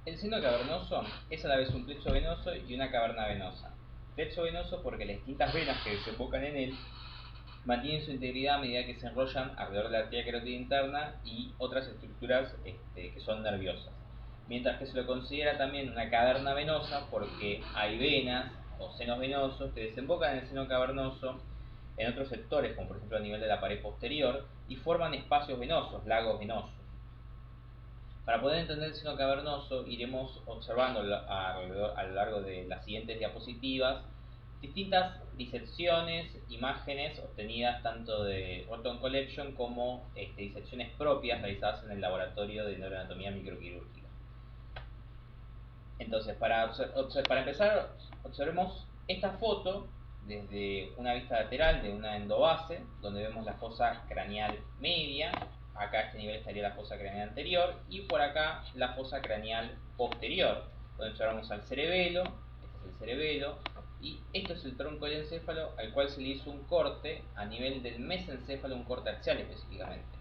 El seno cavernoso es a la vez un plecho venoso y una caverna venosa. Plecho venoso porque las distintas venas que desembocan en él mantienen su integridad a medida que se enrollan alrededor de la arteria carótida interna y otras estructuras que son nerviosas. Mientras que se lo considera también una caverna venosa porque hay venas o senos venosos que desembocan en el seno cavernoso en otros sectores, como por ejemplo a nivel de la pared posterior, y forman espacios venosos, lagos venosos. Para poder entender el seno cavernoso, iremos observando a lo largo de las siguientes diapositivas distintas disecciones, imágenes obtenidas tanto de Roton Collection como disecciones propias realizadas en el laboratorio de neuroanatomía microquirúrgica. Entonces, para empezar, observemos esta foto desde una vista lateral de una endobase, donde vemos la fosa craneal media. Acá a este nivel estaría la fosa craneal anterior y por acá la fosa craneal posterior, donde observamos al cerebelo. Este es el cerebelo y esto es el tronco del encéfalo, al cual se le hizo un corte a nivel del mesencéfalo, un corte axial específicamente.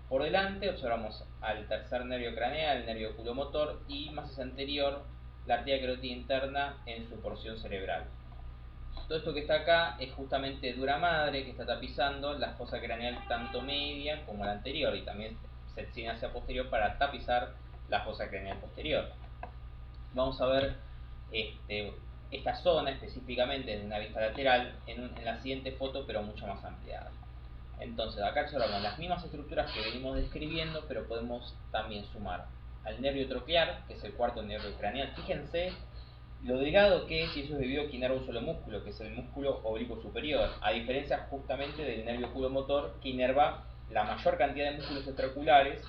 Por delante observamos al tercer nervio craneal, el nervio oculomotor, y más hacia anterior la arteria carótida interna en su porción cerebral. Todo esto que está acá es justamente dura madre que está tapizando la fosa craneal tanto media como la anterior, y también se extiende hacia posterior para tapizar la fosa craneal posterior. Vamos a ver esta zona específicamente desde una vista lateral en la siguiente foto, pero mucho más ampliada. Entonces acá observamos las mismas estructuras que venimos describiendo, pero podemos también sumar al nervio troquear, que es el cuarto nervio craneal. Fíjense lo delgado que es, y eso es debido a que inerva un solo músculo, que es el músculo oblicuo superior, a diferencia justamente del nervio oculomotor, que inerva la mayor cantidad de músculos extraoculares,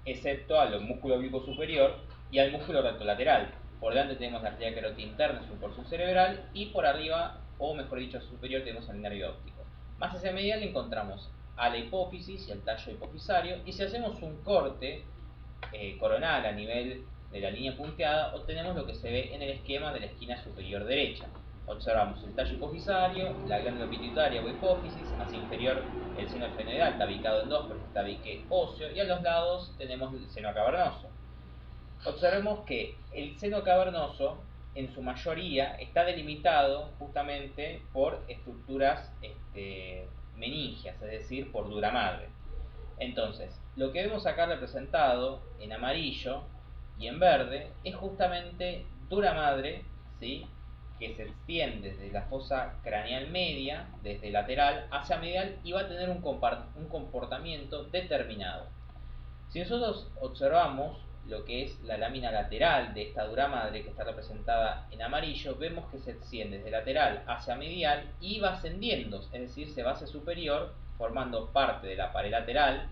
excepto al músculo oblicuo superior y al músculo rectolateral. Por delante tenemos la arteria carótida interna en su porción cerebral, y por arriba, o mejor dicho, a su superior, tenemos el nervio óptico. Más hacia medial encontramos a la hipófisis y al tallo hipofisario, y si hacemos un corte coronal a nivel de la línea punteada, obtenemos lo que se ve en el esquema de la esquina superior derecha. Observamos el tallo hipofisario, la glándula pituitaria o hipófisis, hacia inferior el seno esfenoidal tabicado en dos por este tabique óseo, y a los lados tenemos el seno cavernoso. Observemos que el seno cavernoso en su mayoría está delimitado justamente por estructuras meningias, es decir, por dura madre. Entonces, lo que vemos acá representado en amarillo y en verde es justamente dura madre, ¿sí?, que se extiende desde la fosa craneal media, desde lateral hacia medial, y va a tener un comportamiento determinado. Si nosotros observamos lo que es la lámina lateral de esta dura madre, que está representada en amarillo, vemos que se extiende desde lateral hacia medial y va ascendiendo, es decir, se va hacia superior, formando parte de la pared lateral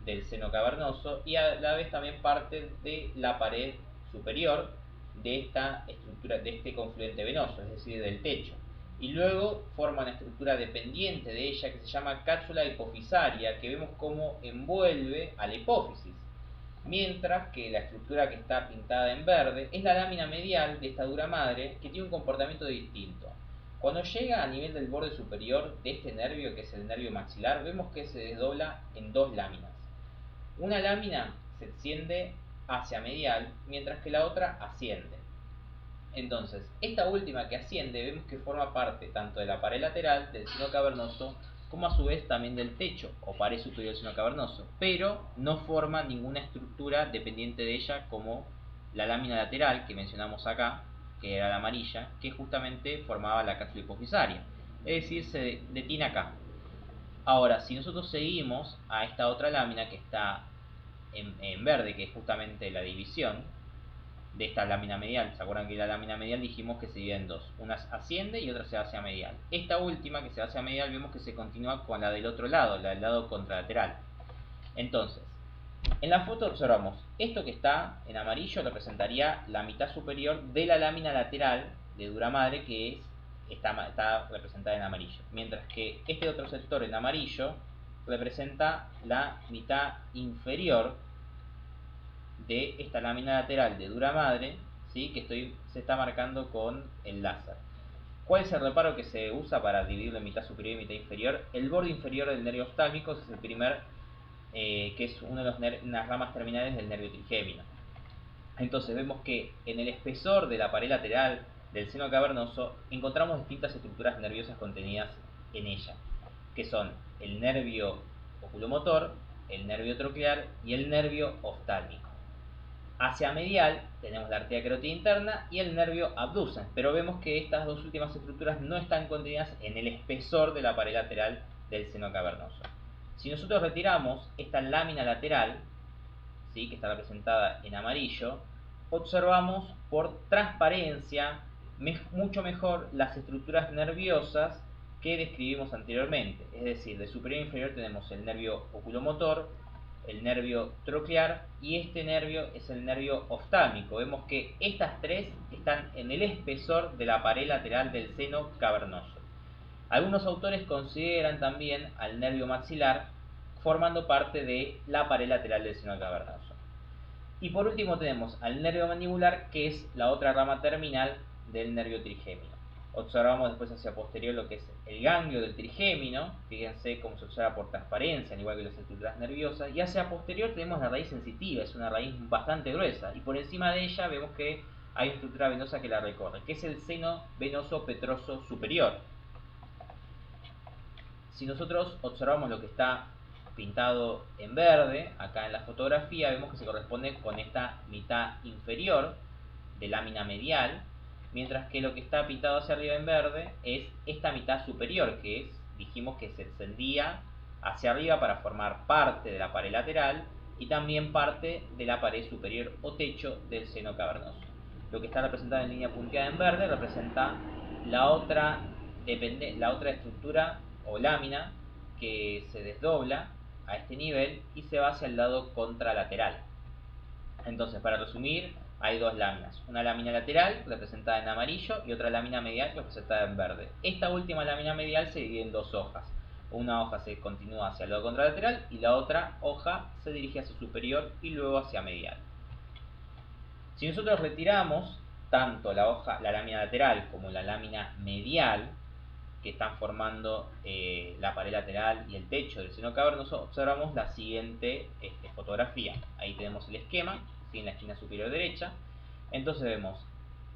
del seno cavernoso y a la vez también parte de la pared superior de esta estructura, de este confluente venoso, es decir, del techo. Y luego forma una estructura dependiente de ella que se llama cápsula hipofisaria, que vemos cómo envuelve a la hipófisis. Mientras que la estructura que está pintada en verde es la lámina medial de esta dura madre, que tiene un comportamiento distinto. Cuando llega a nivel del borde superior de este nervio, que es el nervio maxilar, vemos que se desdobla en dos láminas. Una lámina se extiende hacia medial, mientras que la otra asciende. Entonces, esta última que asciende vemos que forma parte tanto de la pared lateral del seno cavernoso como a su vez también del techo o pared superior del seno cavernoso, pero no forma ninguna estructura dependiente de ella como la lámina lateral que mencionamos acá, que era la amarilla, que justamente formaba la cápsula hipofisaria. Es decir, se detiene acá. Ahora, si nosotros seguimos a esta otra lámina que está en verde, que es justamente la división de esta lámina medial. ¿Se acuerdan que la lámina medial dijimos que se divide en dos? Una asciende y otra se va hacia medial. Esta última, que se va hacia medial, vemos que se continúa con la del otro lado, la del lado contralateral. Entonces, en la foto observamos esto que está en amarillo representaría la mitad superior de la lámina lateral de dura madre, que está representada en amarillo. Mientras que este otro sector en amarillo representa la mitad inferior de esta lámina lateral de dura madre, ¿sí?, que se está marcando con el láser. ¿Cuál es el reparo que se usa para dividirlo en mitad superior y mitad inferior? El borde inferior del nervio oftálmico es el primer, que es una de las ramas terminales del nervio trigémino. Entonces vemos que en el espesor de la pared lateral del seno cavernoso encontramos distintas estructuras nerviosas contenidas en ella, que son el nervio oculomotor, el nervio troclear y el nervio oftálmico. Hacia medial tenemos la arteria carótida interna y el nervio abducens, pero vemos que estas dos últimas estructuras no están contenidas en el espesor de la pared lateral del seno cavernoso. Si nosotros retiramos esta lámina lateral, ¿sí?, que está representada en amarillo, observamos por transparencia mucho mejor las estructuras nerviosas que describimos anteriormente. Es decir, de superior a inferior tenemos el nervio oculomotor, el nervio troclear y este nervio es el nervio oftálmico. Vemos que estas tres están en el espesor de la pared lateral del seno cavernoso. Algunos autores consideran también al nervio maxilar formando parte de la pared lateral del seno cavernoso. Y por último tenemos al nervio mandibular, que es la otra rama terminal del nervio trigémino. Observamos después hacia posterior lo que es el ganglio del trigémino, fíjense cómo se observa por transparencia, al igual que las estructuras nerviosas, y hacia posterior tenemos la raíz sensitiva, es una raíz bastante gruesa, y por encima de ella vemos que hay una estructura venosa que la recorre, que es el seno venoso petroso superior. Si nosotros observamos lo que está pintado en verde, acá en la fotografía, vemos que se corresponde con esta mitad inferior de lámina medial, mientras que lo que está pintado hacia arriba en verde es esta mitad superior, que dijimos que se extendía hacia arriba para formar parte de la pared lateral y también parte de la pared superior o techo del seno cavernoso. Lo que está representado en línea punteada en verde representa la otra estructura o lámina que se desdobla a este nivel y se va hacia el lado contralateral. Entonces, para resumir, hay dos láminas, una lámina lateral representada en amarillo y otra lámina medial representada en verde. Esta última lámina medial se divide en dos hojas. Una hoja se continúa hacia el lado contralateral y la otra hoja se dirige hacia superior y luego hacia medial. Si nosotros retiramos tanto la lámina lateral como la lámina medial, que están formando la pared lateral y el techo del seno cavernoso, observamos la siguiente fotografía. Ahí tenemos el esquema, ¿sí?, en la esquina superior derecha. Entonces vemos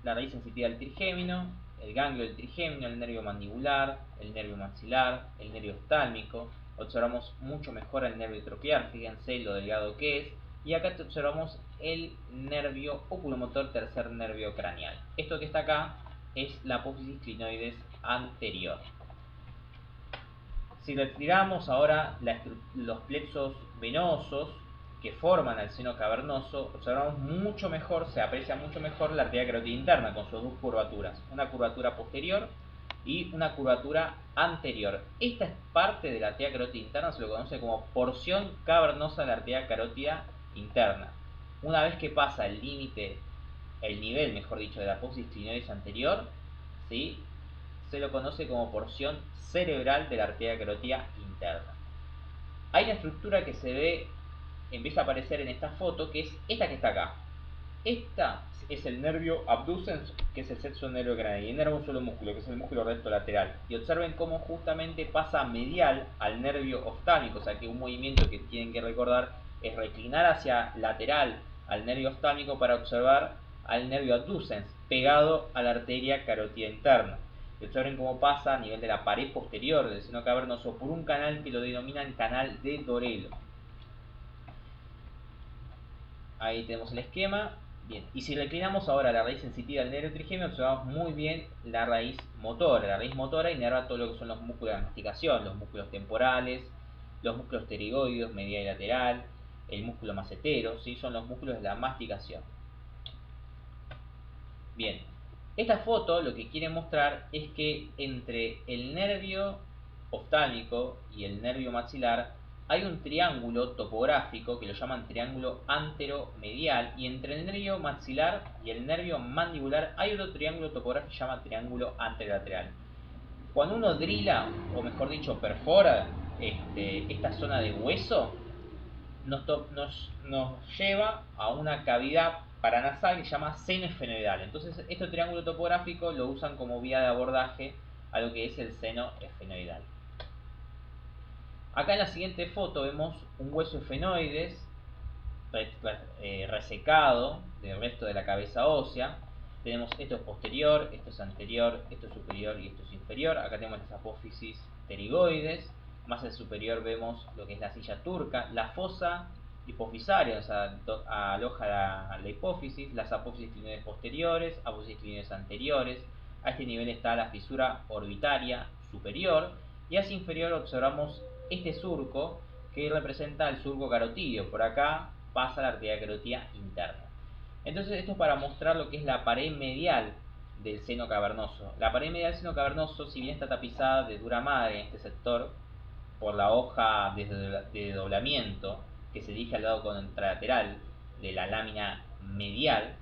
la raíz sensitiva del trigémino, el ganglio del trigémino, el nervio mandibular, el nervio maxilar, el nervio oftálmico. Observamos mucho mejor el nervio troclear, fíjense lo delgado que es. Y acá observamos el nervio oculomotor, tercer nervio craneal. Esto que está acá es la apófisis clinoides anterior. Si retiramos ahora los plexos venosos que forman al seno cavernoso, observamos mucho mejor, se aprecia mucho mejor la arteria carótida interna con sus dos curvaturas, una curvatura posterior y una curvatura anterior. Esta es parte de la arteria carótida interna, se lo conoce como porción cavernosa de la arteria carótida interna. Una vez que pasa el límite, el nivel, mejor dicho, de la apófisis clinoides anterior, ¿sí?, se lo conoce como porción cerebral de la arteria carótida interna. Hay una estructura que se ve, empieza a aparecer en esta foto, que es esta que está acá. Esta es el nervio abducens, que es el sexto nervio craneal, y inerva un solo músculo, que es el músculo recto lateral. Y observen cómo justamente pasa medial al nervio oftálmico, o sea que un movimiento que tienen que recordar es reclinar hacia lateral al nervio oftálmico para observar al nervio abducens, pegado a la arteria carótida interna. Y observen cómo pasa a nivel de la pared posterior del seno cavernoso por un canal que lo denominan canal de Dorelo. Ahí tenemos el esquema. Bien, y si reclinamos ahora la raíz sensitiva del nervio trigémino, observamos muy bien la raíz motora. La raíz motora inerva todo lo que son los músculos de la masticación, los músculos temporales, los músculos pterigoides, medial y lateral, el músculo macetero, ¿sí?, son los músculos de la masticación. Bien, esta foto lo que quiere mostrar es que entre el nervio oftálmico y el nervio maxilar hay un triángulo topográfico que lo llaman triángulo anteromedial, y entre el nervio maxilar y el nervio mandibular hay otro triángulo topográfico que se llama triángulo anterolateral. Cuando uno drila, o mejor dicho perfora esta zona de hueso, nos lleva a una cavidad paranasal que se llama seno esfenoidal. Entonces este triángulo topográfico lo usan como vía de abordaje a lo que es el seno esfenoidal. Acá en la siguiente foto vemos un hueso esfenoides resecado del resto de la cabeza ósea. Tenemos esto es posterior, esto es anterior, esto es superior y esto es inferior. Acá tenemos las apófisis pterigoides. Más al superior vemos lo que es la silla turca, la fosa hipofisaria, o sea, aloja la hipófisis, las apófisis clinoides posteriores, apófisis clinoides anteriores. A este nivel está la fisura orbitaria superior y hacia inferior observamos este surco que representa el surco carotídeo. Por acá pasa la arteria carótida interna. Entonces esto es para mostrar lo que es la pared medial del seno cavernoso. La pared medial del seno cavernoso, si bien está tapizada de dura madre en este sector por la hoja de doblamiento que se dirige al lado contralateral de la lámina medial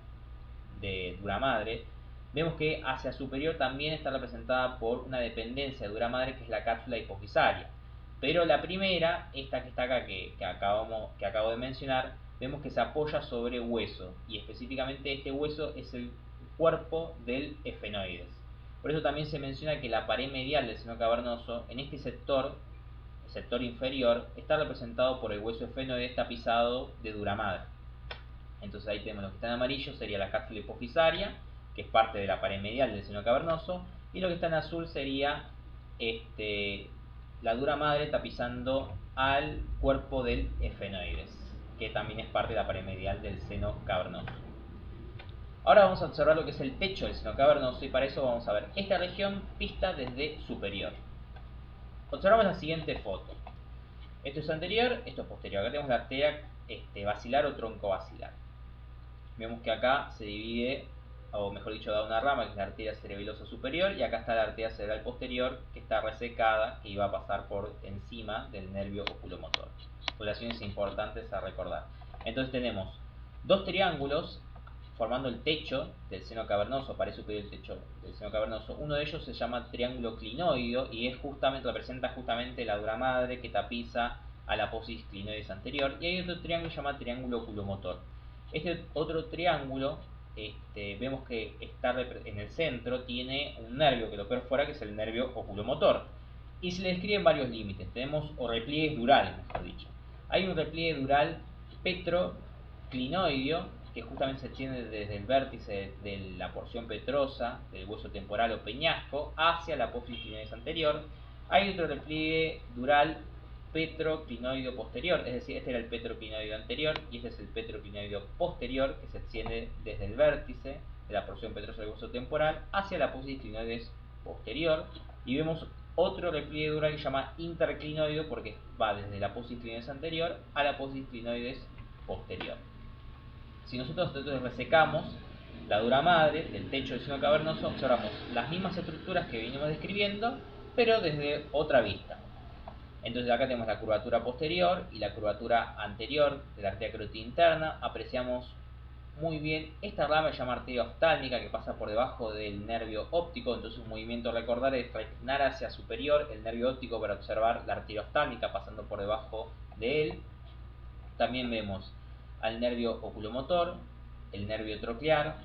de dura madre, vemos que hacia superior también está representada por una dependencia de dura madre que es la cápsula hipofisaria. Pero la primera, esta que está acá que acabo de mencionar, vemos que se apoya sobre hueso, y específicamente este hueso es el cuerpo del efenoides. Por eso también se menciona que la pared medial del seno cavernoso, en este sector, el sector inferior, está representado por el hueso efenoides tapizado de dura madre. Entonces ahí tenemos lo que está en amarillo, sería la cápsula hipofisaria, que es parte de la pared medial del seno cavernoso, y lo que está en azul sería la dura madre tapizando al cuerpo del efenoides, que también es parte de la pared medial del seno cavernoso. Ahora vamos a observar lo que es el techo del seno cavernoso, y para eso vamos a ver esta región vista desde superior. Observamos la siguiente foto. Esto es anterior, esto es posterior. Acá tenemos la arteria basilar o tronco basilar. Vemos que acá se divide, o mejor dicho, da una rama, que es la arteria cerebelosa superior, y acá está la arteria cerebral posterior, que está resecada, que iba a pasar por encima del nervio oculomotor. Relaciones importantes a recordar. Entonces tenemos dos triángulos formando el techo del seno cavernoso, pared superior del techo del seno cavernoso. Uno de ellos se llama triángulo clinoideo y representa justamente la dura madre que tapiza a la apófisis clinoides anterior. Y hay otro triángulo que se llama triángulo oculomotor. Este otro triángulo, vemos que está en el centro, tiene un nervio que lo perfora, que es el nervio oculomotor. Y se le describen varios límites. Tenemos o repliegues durales, mejor dicho. Hay un repliegue dural petroclinoideo, que justamente se extiende desde el vértice de la porción petrosa del hueso temporal o peñasco hacia la apófisis clinoides anterior. Hay otro repliegue dural petroclinoideo posterior, es decir, este era el petroclinoideo anterior y este es el petroclinoideo posterior, que se extiende desde el vértice de la porción petrosa del hueso temporal hacia la apófisis clinoides posterior. Y vemos otro repliegue dural que se llama interclinoideo, porque va desde la apófisis clinoides anterior a la apófisis clinoides posterior. Si nosotros entonces resecamos la dura madre del techo del seno cavernoso, observamos las mismas estructuras que venimos describiendo, pero desde otra vista. Entonces acá tenemos la curvatura posterior y la curvatura anterior de la arteria carótida interna. Apreciamos muy bien esta rama que se llama arteria oftálmica, que pasa por debajo del nervio óptico. Entonces un movimiento a recordar es reclinar hacia superior el nervio óptico para observar la arteria oftálmica pasando por debajo de él. También vemos al nervio oculomotor, el nervio troclear.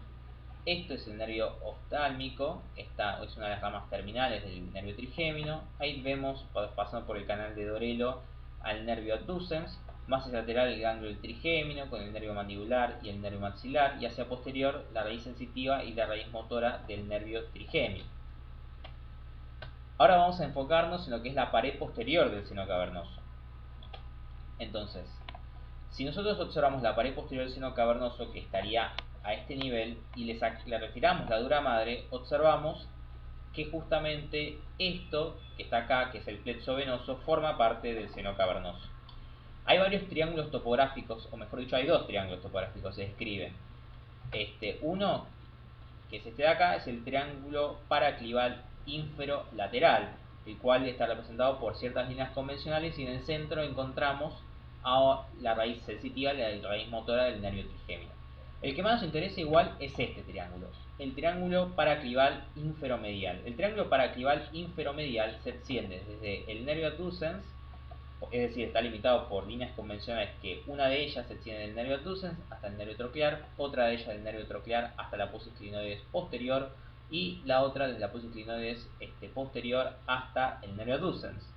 Esto es el nervio oftálmico, esta es una de las ramas terminales del nervio trigémino. Ahí vemos, pasando por el canal de Dorelo, al nervio adducens, más hacia lateral el ganglio del trigémino con el nervio mandibular y el nervio maxilar, y hacia posterior la raíz sensitiva y la raíz motora del nervio trigémino. Ahora vamos a enfocarnos en lo que es la pared posterior del seno cavernoso. Entonces, si nosotros observamos la pared posterior del seno cavernoso, que estaría a este nivel, y le retiramos la dura madre, observamos que justamente esto que está acá, que es el plexo venoso, forma parte del seno cavernoso. Hay varios triángulos topográficos, o mejor dicho, hay dos triángulos topográficos, se describen. Uno, que es este de acá, es el triángulo paraclival inferolateral, el cual está representado por ciertas líneas convencionales, y en el centro encontramos a la raíz sensitiva y la raíz motora del nervio trigémino. El que más nos interesa igual es este triángulo, el triángulo paraclival inferomedial. El triángulo paraclival inferomedial se extiende desde el nervio adducens, es decir, está limitado por líneas convencionales, que una de ellas se extiende del nervio adducens hasta el nervio troclear, otra de ellas del nervio troclear hasta la apófisis clinoides posterior, y la otra desde la apófisis clinoides posterior hasta el nervio adducens.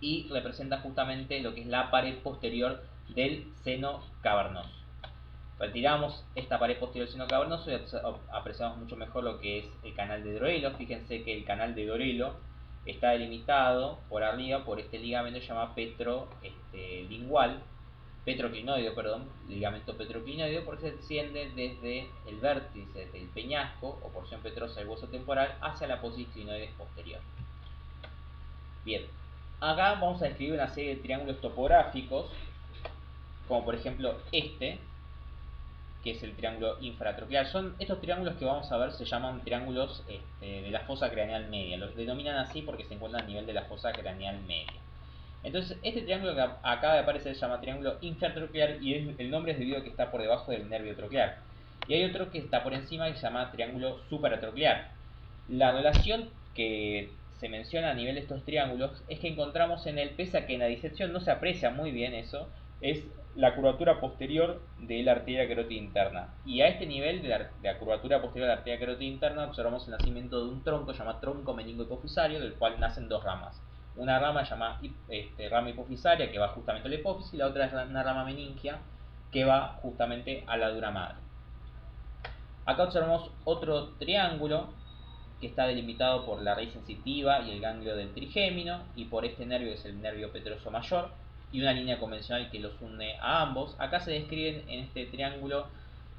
Y representa justamente lo que es la pared posterior del seno cavernoso. Retiramos esta pared posterior del seno cavernoso y apreciamos mucho mejor lo que es el canal de Dorelo. Fíjense que el canal de Dorelo está delimitado por arriba por este ligamento que se llama petroclinoideo, ligamento petroclinoideo, porque se extiende desde el vértice del peñasco o porción petrosa del hueso temporal hacia la apófisis clinoides posterior. Bien, acá vamos a describir una serie de triángulos topográficos, como por ejemplo este, que es el triángulo infratroqueal. Son estos triángulos que vamos a ver, se llaman triángulos de la fosa craneal media. Los denominan así porque se encuentran a nivel de la fosa craneal media. Entonces, este triángulo que acaba de aparecer se llama triángulo infratroqueal y el nombre es debido a que está por debajo del nervio troqueal. Y hay otro que está por encima que se llama triángulo supratroqueal. La relación que se menciona a nivel de estos triángulos es que encontramos en él, pese a que en la disección no se aprecia muy bien eso, es la curvatura posterior de la arteria carótida interna. Y a este nivel de la curvatura posterior de la arteria carótida interna observamos el nacimiento de un tronco llamado tronco meningo hipofisario, del cual nacen dos ramas. Una rama llamada rama hipofisaria, que va justamente a la hipófisis, y la otra es una rama meningia que va justamente a la dura madre. Acá observamos otro triángulo que está delimitado por la raíz sensitiva y el ganglio del trigémino, y por este nervio, que es el nervio petroso mayor, y una línea convencional que los une a ambos. Acá se describen en este triángulo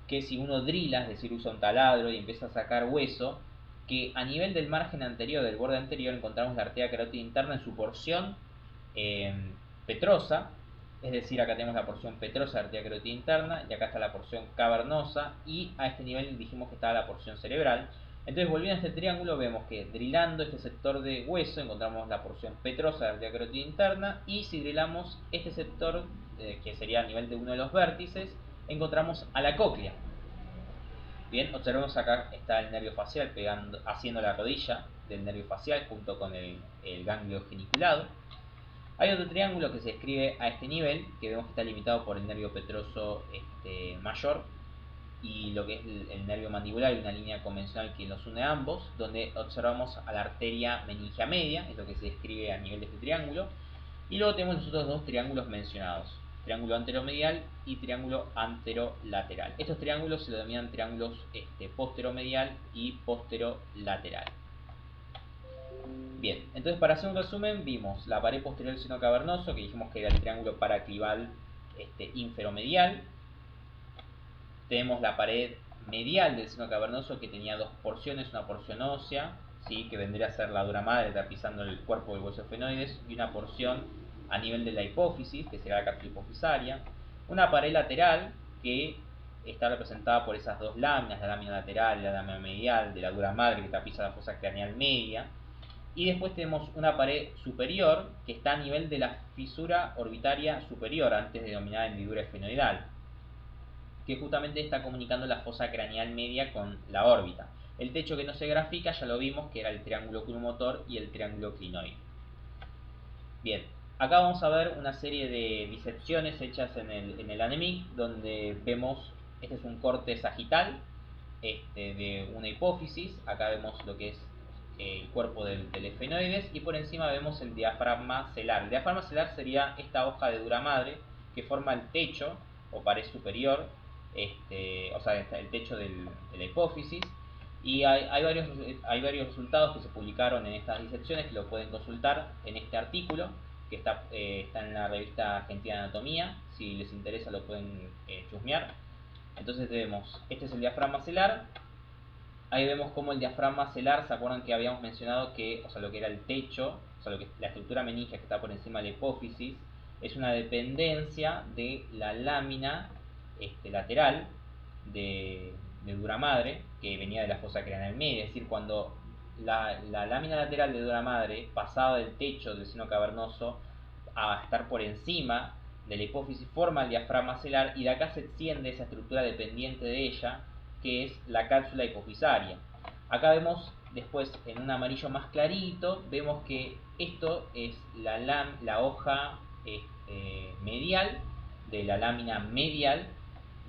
que si uno drila, es decir, usa un taladro y empieza a sacar hueso, que a nivel del margen anterior, del borde anterior, encontramos la arteria carótida interna en su porción petrosa, es decir, acá tenemos la porción petrosa de la arteria carótida interna, y acá está la porción cavernosa, y a este nivel dijimos que estaba la porción cerebral. Entonces, volviendo a este triángulo, vemos que drilando este sector de hueso encontramos la porción petrosa de la arteria carótida interna, y si drilamos este sector, que sería a nivel de uno de los vértices, encontramos a la cóclea. Bien, observemos acá está el nervio facial haciendo la rodilla del nervio facial junto con el ganglio geniculado. Hay otro triángulo que se describe a este nivel, que vemos que está limitado por el nervio petroso mayor y lo que es el nervio mandibular y una línea convencional que los une a ambos, donde observamos a la arteria meningia media, es lo que se describe a nivel de este triángulo. Y luego tenemos los otros dos triángulos mencionados, triángulo anteromedial y triángulo anterolateral. Estos triángulos se denominan triángulos posteromedial y posterolateral. Bien, entonces para hacer un resumen, vimos la pared posterior del seno cavernoso, que dijimos que era el triángulo paraclival inferomedial. Tenemos la pared medial del seno cavernoso, que tenía dos porciones, una porción ósea, ¿sí?, que vendría a ser la dura madre tapizando el cuerpo del hueso esfenoides, y una porción a nivel de la hipófisis, que será la cápsula hipofisaria. Una pared lateral que está representada por esas dos láminas, la lámina lateral y la lámina medial de la dura madre que tapiza la fosa craneal media. Y después tenemos una pared superior que está a nivel de la fisura orbitaria superior, antes denominada hendidura esfenoidal, que justamente está comunicando la fosa craneal media con la órbita. El techo que no se grafica ya lo vimos, que era el triángulo oculomotor y el triángulo clinoide. Bien, acá vamos a ver una serie de disecciones hechas en el ANEMIC, donde vemos, este es un corte sagital de una hipófisis. Acá vemos lo que es el cuerpo del esfenoides, y por encima vemos el diafragma celar. El diafragma celar sería esta hoja de dura madre que forma el techo o pared superior, o sea, el techo de la hipófisis. Y hay varios resultados que se publicaron en estas disecciones, que lo pueden consultar en este artículo que está en la revista Argentina de Anatomía. Si les interesa lo pueden chusmear. Entonces vemos, este es el diafragma celar. Ahí vemos como el diafragma celar, ¿se acuerdan que habíamos mencionado que, o sea, lo que era el techo, o sea, la estructura meningia que está por encima de la hipófisis, es una dependencia de la lámina lateral de dura madre, que venía de la fosa craneal media? Es decir, cuando la lámina lateral de dura madre pasaba del techo del seno cavernoso a estar por encima de la hipófisis, forma el diafragma celar, y de acá se extiende esa estructura dependiente de ella, que es la cápsula hipofisaria. Acá vemos después en un amarillo más clarito, vemos que esto es la hoja medial de la lámina medial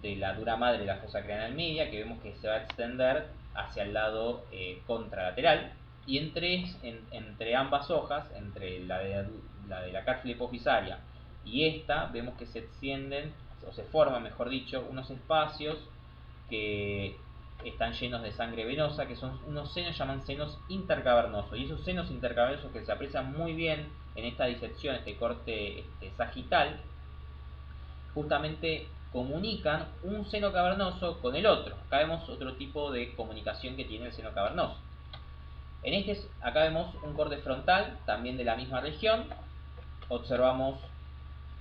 de la dura madre de la fosa craneal media, que vemos que se va a extender hacia el lado contralateral, y entre ambas hojas, entre la de la cápsula hipofisaria y esta vemos que se extienden, o se forman, mejor dicho, unos espacios que están llenos de sangre venosa, que son unos senos, llaman senos intercavernosos, y esos senos intercavernosos que se aprecian muy bien en esta disección, este corte sagital, justamente comunican un seno cavernoso con el otro. Acá vemos otro tipo de comunicación que tiene el seno cavernoso. Acá vemos un corte frontal, también de la misma región. Observamos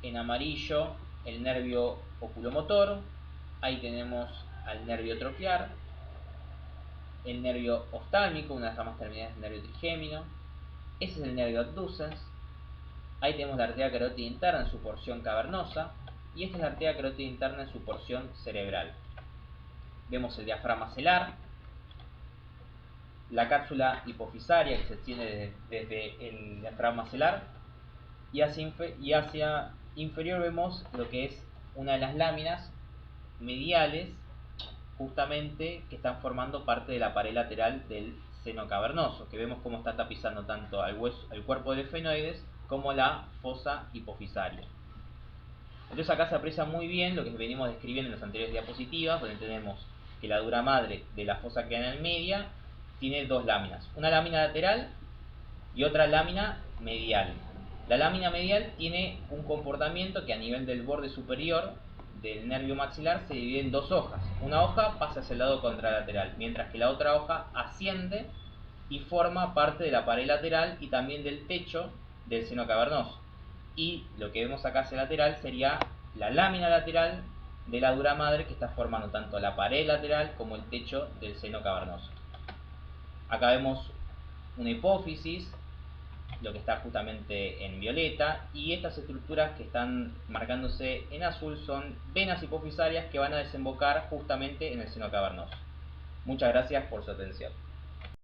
en amarillo el nervio oculomotor. Ahí tenemos al nervio troquear, el nervio oftálmico, una de las ramas terminales del nervio trigémino. Ese es el nervio abducens. Ahí tenemos la arteria carótida interna en su porción cavernosa. Y esta es la arteria carótida interna en su porción cerebral. Vemos el diafragma celar, la cápsula hipofisaria que se extiende desde el diafragma celar, y hacia inferior vemos lo que es una de las láminas mediales, justamente, que están formando parte de la pared lateral del seno cavernoso, que vemos cómo está tapizando tanto al cuerpo del efenoides como la fosa hipofisaria. Entonces acá se aprecia muy bien lo que venimos describiendo en las anteriores diapositivas, donde tenemos que la dura madre de la fosa craneal media tiene dos láminas, una lámina lateral y otra lámina medial. La lámina medial tiene un comportamiento que a nivel del borde superior del nervio maxilar se divide en dos hojas. Una hoja pasa hacia el lado contralateral, mientras que la otra hoja asciende y forma parte de la pared lateral y también del techo del seno cavernoso. Y lo que vemos acá hacia lateral sería la lámina lateral de la dura madre, que está formando tanto la pared lateral como el techo del seno cavernoso. Acá vemos una hipófisis, lo que está justamente en violeta, y estas estructuras que están marcándose en azul son venas hipofisarias que van a desembocar justamente en el seno cavernoso. Muchas gracias por su atención.